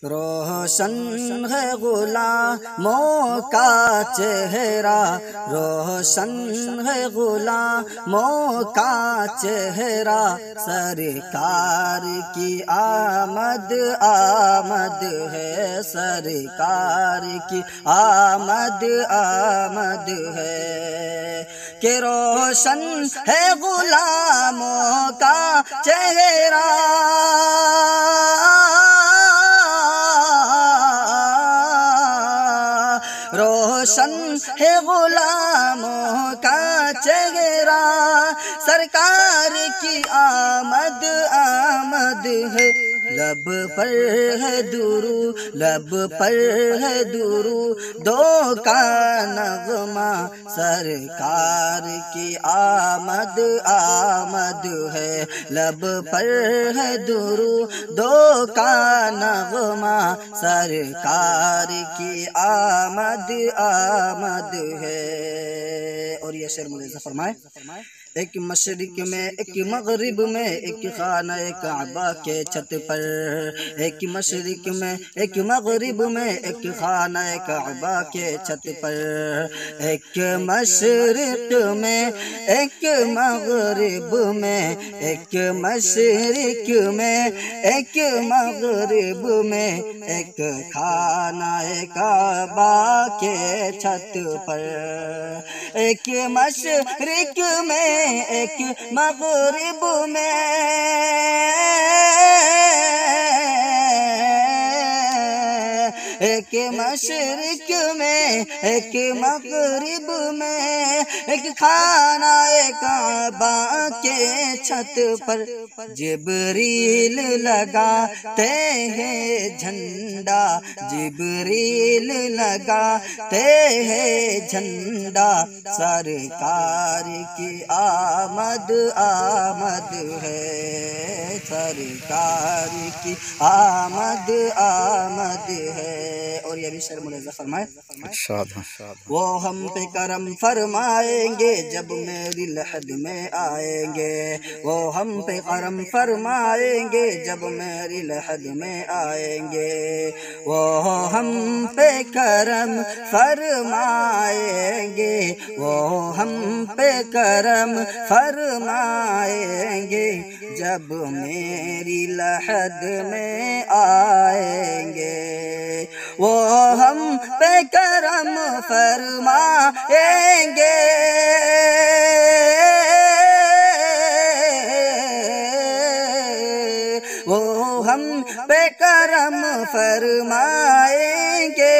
روشن ہے غلاموں کا چہرہ، روشن ہے غلاموں کا چہرہ، سرکار کی آمد آمد ہے، سرکار کی آمد آمد ہے، کہ روشن ہے غلاموں کا چہرہ، روشن ہے غلاموں کا چہرہ، سرکار کی آمد آمد ہے، لب پر ہے درود، لب پر ہے درود کا نغمہ، سرکار کی آمد آمد ہے، لب پر ہے درود کا نغمہ، سرکار کی آمد آمد ہے۔ اور یہ شعر ملاحظہ فرمائے، ایک مشرق میں ایک مغرب میں ایک خانہ کعبہ کے چھت پر، ایک مشرق میں ایک مغرب میں ایک خانہ کعبہ کے چھت پر، ایک مشرق میں ایک مغرب میں، ایک مشرق میں ایک مغرب میں، ایک خانہ کعبہ کے چھت پر، ایک مشرق میں ایک مغرب میں، ایک مشرق میں ایک مغرب میں، ایک خانہ کعبہ کے چھت پر، جبریل لگاتے ہیں جھنڈا، جبریل لگاتے ہیں جھنڈا، سرکار کی آمد آمد ہے، سرکار کی آمد آمد ہے۔ اور یہ بھی شعر ملاحظہ فرمائے، وہ ہم پہ کرم فرمائیں گے جب میری لحد میں آئیں گے، وہ ہم پہ کرم فرمائیں گے جب میری لحد میں آئیں گے، وہ ہم پہ کرم فرمائیں گے، وہ ہم پہ کرم فرمائیں گے جب میری لحد میں آئیں گے، وہ ہم پہ کرم فرمائیں گے، وہ ہم پہ کرم فرمائیں گے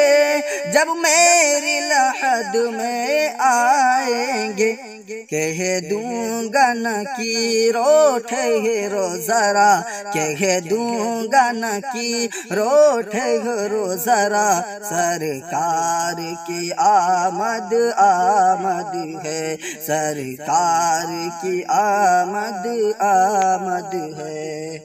جب میری لحد میں آئیں گے، کہہ دوں گا نکیرو ٹھہرو ذرا، کہہ دوں گا نکیرو ٹھہرو ذرا، سرکار کی آمد آمد ہے، سرکار کی آمد آمد ہے۔